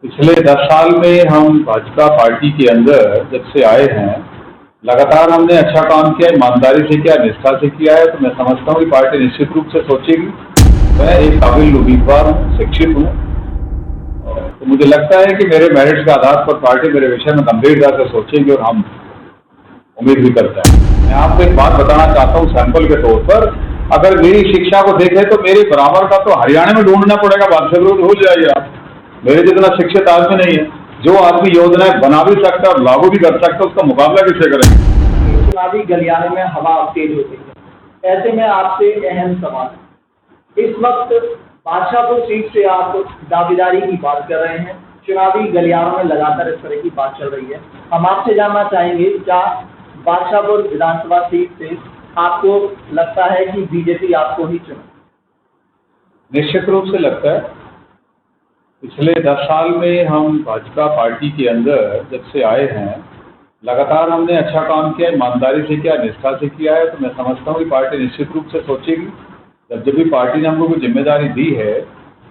पिछले 10 साल में हम भाजपा पार्टी के अंदर जब से आए हैं, लगातार हमने अच्छा काम किया, ईमानदारी से किया, निष्ठा से किया है। तो मैं समझता हूँ कि पार्टी निश्चित रूप से सोचेगी। मैं एक काबिल उम्मीदवार हूँ, शिक्षित हूँ, तो मुझे लगता है कि मेरे मेरिट्स के आधार पर पार्टी मेरे विषय में गंभीरता से सोचेगी और हम उम्मीद भी करते हैं। मैं आपको एक बात बताना चाहता हूँ सैंपल के तौर पर, अगर मेरी शिक्षा को देखें तो मेरे बराबर का तो हरियाणा में ढूंढना पड़ेगा, बात से भूल जाइए आप। मेरे जितना शिक्षित आदमी नहीं है। जो आदमी योजनाएं बना भी सकता है और लागू भी कर सकता है, उसका मुकाबला किससे करेंगे। चुनावी गलियारे में हवा तेज हो गई है। ऐसे में आपसे अहम सवाल, इस वक्त बादशाहपुर सीट से आप दावेदारी की बात कर रहे हैं। चुनावी गलियारों में लगातार इस तरह की बात चल रही है। हम आपसे जानना चाहेंगे, क्या बादशाहपुर विधानसभा सीट से आपको लगता है कि बीजेपी आपको ही चुने? निश्चित रूप से लगता है। पिछले 10 साल में हम भाजपा पार्टी के अंदर जब से आए हैं, लगातार हमने अच्छा काम किया, ईमानदारी से किया, निष्ठा से किया है। तो मैं समझता हूँ कि पार्टी निश्चित रूप से सोचेगी। जब भी पार्टी ने हमको कोई जिम्मेदारी दी है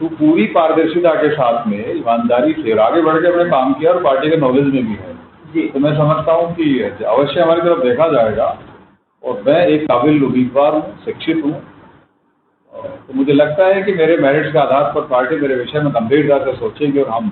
तो पूरी पारदर्शिता के साथ में ईमानदारी से और आगे बढ़ के अपने काम किया, और पार्टी के नॉलेज में भी है जी। तो मैं समझता हूँ कि अवश्य हमारी तरफ देखा जाएगा, और मैं एक काबिल उम्मीदवार हूँ, शिक्षित हूँ, तो मुझे लगता है कि मेरे मेरिट्स के आधार पर पार्टी मेरे विषय में गंभीरता से सोचेगी और हम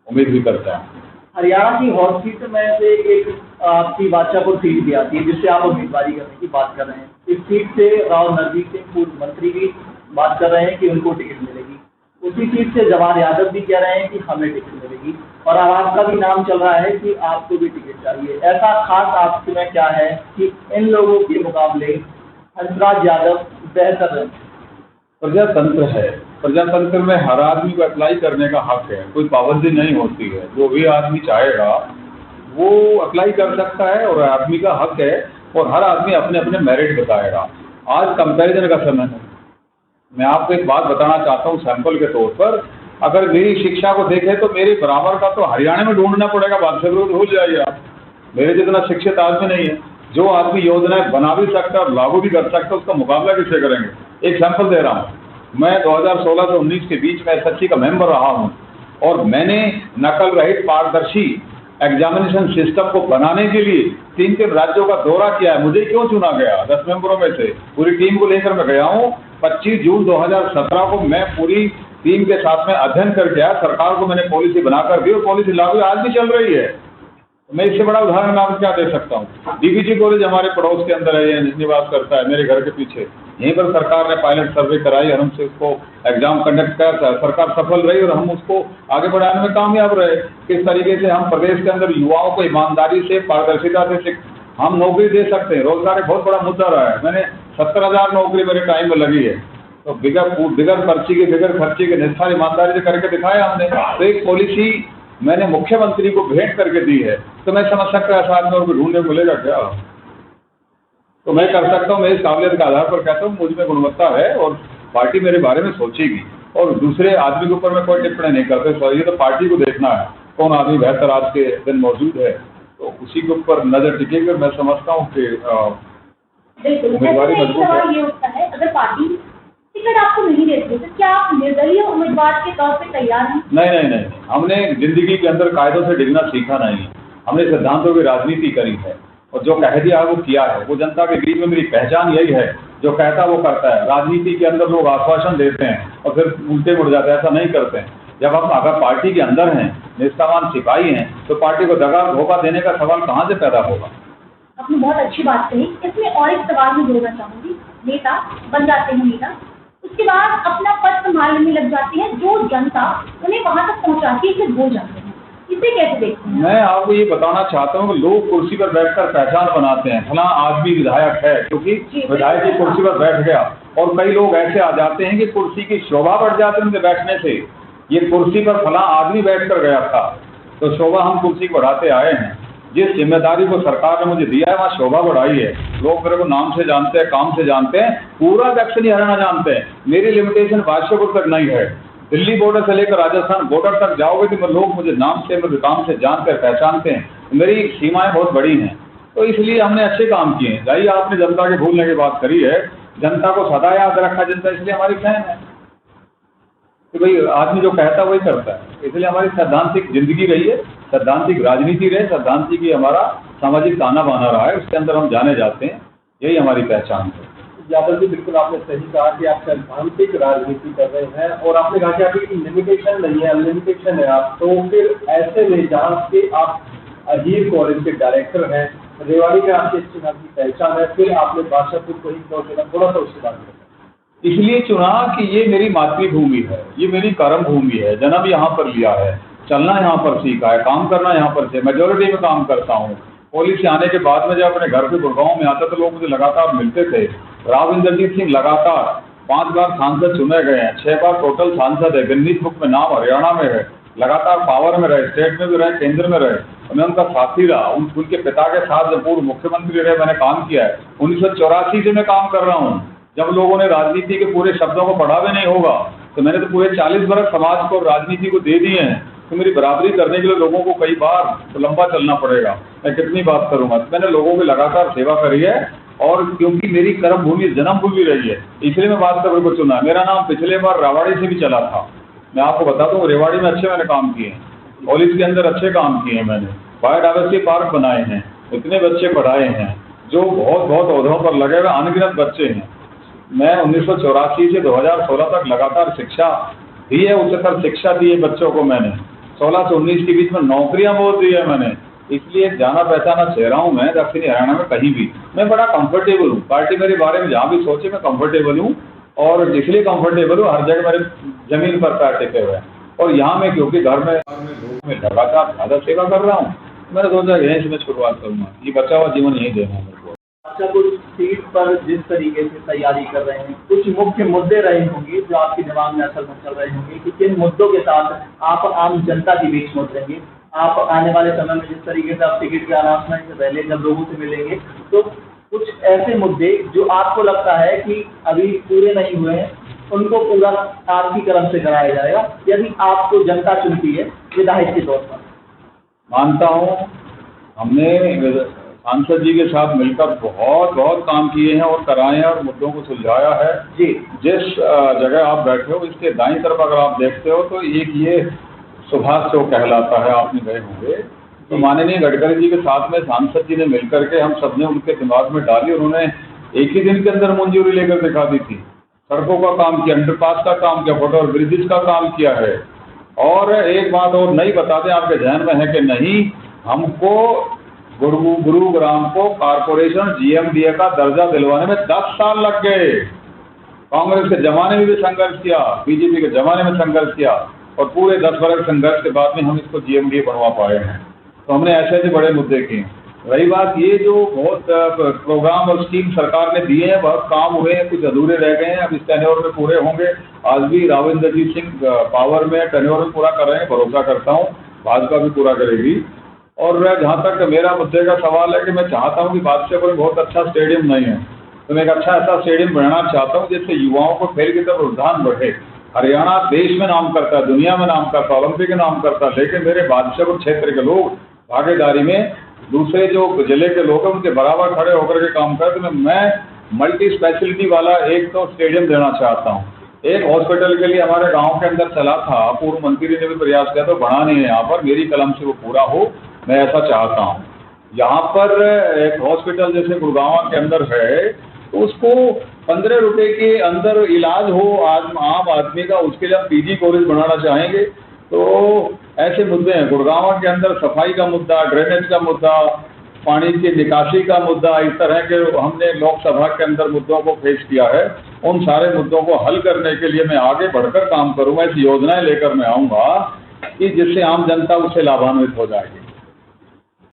उम्मीद भी करते हैं। हरियाणा की हॉट सीट में से एक आपकी बादशाहपुर सीट भी आती है, जिससे आप उम्मीदवारी करने की बात कर रहे हैं। इस सीट से राव नरजीत सिंह पूर्व मंत्री भी बात कर रहे हैं कि उनको टिकट मिलेगी। उसी सीट से जवाहर यादव भी कह रहे हैं कि हमें टिकट मिलेगी, और अब आपका भी नाम चल रहा है कि आपको भी टिकट चाहिए। ऐसा खास आपमें क्या है कि इन लोगों के मुकाबले हंसराज यादव बेहतर है? प्रजातंत्र है। प्रजातंत्र में हर आदमी को अप्लाई करने का हक है, कोई पाबंदी नहीं होती है। जो भी आदमी चाहेगा वो अप्लाई कर सकता है, और आदमी का हक है, और हर आदमी अपने अपने मेरिट बताएगा। आज कंपैरिजन का समय है। मैं आपको एक बात बताना चाहता हूँ सैंपल के तौर पर, अगर मेरी शिक्षा को देखें तो मेरे बराबर का तो हरियाणा में ढूंढना पड़ेगा, बात से भूल जाइए आप। मेरे जितना शिक्षित आदमी नहीं है। जो आदमी योजनाएं बना भी सकता है और लागू भी कर सकता है, उसका मुकाबला किससे करेंगे। एक सैंपल दे रहा हूँ, मैं 2016 से 19 के बीच में एसएससी का मेंबर रहा हूँ, और मैंने नकल रहित पारदर्शी एग्जामिनेशन सिस्टम को बनाने के लिए 3 राज्यों का दौरा किया है। मुझे क्यों चुना गया? 10 मेंबरों में से पूरी टीम को लेकर मैं गया हूँ। 25 जून 2017 को मैं पूरी टीम के साथ में अध्ययन करके आया। सरकार को मैंने पॉलिसी बनाकर दी, और पॉलिसी लागू आज भी चल रही है। मैं इससे बड़ा उदाहरण आपको क्या दे सकता हूँ। डीबीजी कॉलेज हमारे पड़ोस के अंदर है, निवास करता है मेरे घर के पीछे। यहीं पर सरकार ने पायलट सर्वे कराई और हमसे उसको एग्जाम कंडक्ट किया था। सरकार सफल रही और हम उसको आगे बढ़ाने में कामयाब रहे। किस तरीके से हम प्रदेश के अंदर युवाओं को ईमानदारी से, पारदर्शिता से हम नौकरी दे सकते हैं। रोजगार एक बहुत बड़ा मुद्दा रहा है। मैंने 70,000 नौकरी मेरे टाइम में लगी है। तो बिगर पर्ची के, बिगर खर्चे के, निष्ठा ईमानदारी से करके दिखाया हमने। तो एक पॉलिसी मैंने मुख्यमंत्री को भेंट करके दी है। तो मैं समझ सकता है साथ में और ढूंढने मिलेगा क्या? तो मैं कर सकता हूँ। मैं इस काबिलियत के आधार पर कहता हूँ मुझ में गुणवत्ता है, और पार्टी मेरे बारे में सोचेगी। और दूसरे आदमी के ऊपर मैं कोई टिप्पणी नहीं करता। ये तो पार्टी को देखना है कौन आदमी बेहतर आज के दिन मौजूद है, तो उसी के ऊपर नजर टिकेगी। मैं समझता हूँ कि उम्मीदवारी मजबूत है। ये होता है, अगर पार्टी टिकट आपको नहीं देती तो क्या आप निर्दलीय उम्मीदवार के तौर पे तैयार हैं? नहीं। हमने जिंदगी के अंदर कायदों से डिगना सीखा नहीं। हमने सिद्धांतों की राजनीति करी है, और जो कह दिया वो किया है। वो जनता के बीच में मेरी पहचान यही है, जो कहता वो करता है। राजनीति के अंदर लोग आश्वासन देते हैं और फिर उल्टे मुड़ जाते हैं, ऐसा नहीं करते हैं। जब हम अगर पार्टी के अंदर हैं, निष्ठावान सिपाही हैं, तो पार्टी को दगा धोखा देने का सवाल कहाँ से पैदा होगा। आपने बहुत अच्छी बात कही। इसमें और एक सवाल मैं जोड़ना चाहूंगी। नेता बन जाते हैं नेता, उसके बाद अपना पद संभालने लग जाती है, जो जनता उन्हें वहां तक पहुंचाती है कि भूल जाते हैं। इसे कैसे देखते हैं? मैं आपको ये बताना चाहता हूँ कि लोग कुर्सी पर बैठकर पहचान बनाते हैं, फला आदमी विधायक है क्योंकि विधायक की कुर्सी पर बैठ गया। और कई लोग ऐसे आ जाते हैं कि कुर्सी की शोभा बढ़ जाती है उनके बैठने से। ये कुर्सी पर फला आदमी बैठ कर गया था, तो शोभा हम कुर्सी बढ़ाते आए हैं। जिस जिम्मेदारी को सरकार ने मुझे दिया है वहाँ शोभा बढ़ाई है। लोग मेरे को नाम से जानते हैं, काम से जानते हैं, पूरा दक्षिणी हरियाणा जानते हैं। मेरी लिमिटेशन बादशाहपुर तक नहीं है। दिल्ली बॉर्डर से लेकर राजस्थान बॉर्डर तक जाओगे तो लोग मुझे नाम से, मेरे काम से जानते हैं, पहचानते हैं। मेरी सीमाएं बहुत बड़ी हैं, तो इसलिए हमने अच्छे काम किए हैं। जाइए, आपने जनता के भूलने की बात करी है। जनता को सदा याद रखा जनता, इसलिए हमारी फैन है। कि भाई आदमी जो कहता है वही करता है। इसलिए हमारी सैद्धांतिक जिंदगी रही है, सैद्धांतिक राजनीति रहे, सैद्धांतिक ही हमारा सामाजिक ताना बाना रहा है, उसके अंदर हम जाने जाते हैं, यही हमारी पहचान है। यादव जी, बिल्कुल आपने सही कहा कि आप सैद्धांतिक राजनीति कर रहे हैं और आपने कहा कि आपकी लिमिटेशन नहीं है, अनलिमिटेशन है आप। तो फिर ऐसे में जहाँ से आप अहीर कॉलेज के डायरेक्टर हैं, रेवाड़ी में आपकी अच्छी नाम की पहचान है, फिर आपने बादशाहपुर को ही क्यों चुना, थोड़ा सा उसके बारे में। इसलिए चुना कि ये मेरी मातृभूमि है, ये मेरी कर्म भूमि है, जन्म यहाँ पर लिया है, चलना यहाँ पर सीखा है, काम करना यहाँ पर से मेजोरिटी में काम करता हूँ। पुलिस से आने के बाद में जब अपने घर पे गुड़गांव में आता तो लोग मुझे लगातार मिलते थे। राव इंद्रजीत सिंह लगातार 5 बार सांसद चुने गए हैं, 6 बार टोटल सांसद है, गिनीज बुक में नाम हरियाणा में है, लगातार पावर में रहे, स्टेट में भी रहे, केंद्र में रहे। मैं उनका साथी रहा, उनके पिता के साथ जब पूर्व मुख्यमंत्री रहे मैंने काम किया है। 1984 से मैं काम कर रहा हूँ, जब लोगों ने राजनीति के पूरे शब्दों को पढ़ा भी नहीं होगा, तो मैंने तो पूरे 40 वर्ष समाज को राजनीति को दे दिए हैं। तो मेरी बराबरी करने के लिए लोगों को कई बार तो लंबा चलना पड़ेगा, मैं कितनी बात करूंगा। तो मैंने लोगों की लगातार सेवा करी है और क्योंकि मेरी कर्म भूमि जन्म भूमि रही है, इसलिए मैं बादशाहपुर को चुना। मेरा नाम पिछले बार रेवाड़ी से भी चला था। मैं आपको बता दूं, रेवाड़ी में अच्छे मैंने काम किए हैं, कॉलेज के अंदर अच्छे काम किए हैं, मैंने बायोडाइवर्सिटी पार्क बनाए हैं, इतने बच्चे पढ़ाए हैं जो बहुत बहुत ओहदों पर लगे हुए अनगिनत बच्चे हैं। मैं 1984 से 2016 तक लगातार शिक्षा दी है, उच्चतर शिक्षा दी है बच्चों को। मैंने 16 से 19 के बीच में नौकरियां बहुत दी है मैंने, इसलिए जाना पहचाना चेहरा हूँ मैं दक्षिणी हरियाणा में कहीं भी। मैं बड़ा कंफर्टेबल हूँ, पार्टी मेरे बारे में जहाँ भी सोचे मैं कंफर्टेबल हूँ, और इसलिए कंफर्टेबल हूँ हर जगह मेरे जमीन पर पैर टिके हुए हैं। और यहाँ में क्योंकि घर में लोगों में लगातार ज़्यादा सेवा कर रहा हूँ, मैंने सोचा यहीं से मैं शुरुआत करूँगा, ये बचा हुआ जीवन यहीं देना है मेरे को। अच्छा, कुछ सीट पर जिस तरीके से तैयारी कर रहे हैं, कुछ मुख्य मुद्दे रहे होंगे जो आपके दिमाग में असल में चल रहे होंगे कि किन मुद्दों के साथ आप आम जनता के बीच में उतरेंगे। आप आने वाले समय में जिस तरीके से आप टिकट के अनाउंसमेंट से पहले जब लोगों से मिलेंगे, तो कुछ ऐसे मुद्दे जो आपको लगता है कि अभी पूरे नहीं हुए हैं, उनको पूरा आपकी तरफ से कराया जाएगा यदि आपको जनता चुनती है विधायक के तौर पर। मानता हूँ हमने सांसद जी के साथ मिलकर बहुत काम किए हैं और कराए हैं और मुद्दों को सुलझाया है जी। जिस जगह आप बैठे हो इसके दाईं तरफ अगर आप देखते हो तो एक ये सुभाष चौक कहलाता है, आपने गए होंगे। तो माननीय गडकरी जी के साथ में सांसद जी ने मिलकर के हम सबने उनके दिमाग में डाली, उन्होंने एक ही दिन के अंदर मंजूरी लेकर दिखा दी थी। सड़कों का काम किया, अंडरपास का काम किया, फुट ओवर ब्रिजेस का काम किया है। और एक बात और नहीं बताते, आपके ध्यान में है कि नहीं, हमको गुरुग्राम को कॉर्पोरेशन GMDA का दर्जा दिलवाने में 10 साल लग गए। कांग्रेस के जमाने में भी संघर्ष किया, बीजेपी के जमाने में संघर्ष किया, और पूरे 10 वर्ष संघर्ष के बाद में हम इसको GMDA बनवा पाए हैं। तो हमने ऐसे ऐसे बड़े मुद्दे किए। रही बात ये जो बहुत प्रोग्राम और स्कीम सरकार ने दिए हैं, बहुत काम हुए हैं, कुछ अधूरे रह गए हैं, अब इस टेन्योर में पूरे होंगे। आज भी राव इंद्रजीत सिंह पावर में टेन्योर में पूरा कर रहे हैं, भरोसा करता हूँ भाजपा भी पूरा करेगी। और जहाँ तक मेरा मुद्दे का सवाल है कि मैं चाहता हूँ कि बादशाहपुर में बहुत अच्छा स्टेडियम नहीं है, तो मैं एक अच्छा ऐसा स्टेडियम बनाना चाहता हूँ जिससे युवाओं को खेल की तरफ रुझान बढ़े। हरियाणा देश में नाम करता है, दुनिया में नाम करता है, ओलंपिक में नाम करता है, लेकिन मेरे बादशाहपुर क्षेत्र के लोग भागीदारी में दूसरे जो जिले के लोग हैं उनके बराबर खड़े होकर के काम करें। तो मैं मल्टी स्पेशलिटी वाला एक तो स्टेडियम देना चाहता हूँ। एक हॉस्पिटल के लिए हमारे गांव के अंदर चला था, पूर्व मंत्री ने भी प्रयास किया, तो बना नहीं है यहाँ पर, मेरी कलम से वो पूरा हो, मैं ऐसा चाहता हूँ। यहाँ पर एक हॉस्पिटल जैसे गुड़गांव के अंदर है, तो उसको 15 रुपए के अंदर इलाज हो आम आदमी का, उसके लिए हम PG कॉलेज बनाना चाहेंगे। तो ऐसे मुद्दे हैं गुड़गांव के अंदर, सफाई का मुद्दा, ड्रेनेज का मुद्दा, पानी की निकासी का मुद्दा, इस तरह के हमने लोकसभा के अंदर मुद्दों को पेश किया है। उन सारे मुद्दों को हल करने के लिए मैं आगे बढ़कर काम करूंगा। इस योजनाएं लेकर मैं आऊंगा कि जिससे आम जनता उससे लाभान्वित हो जाएगी।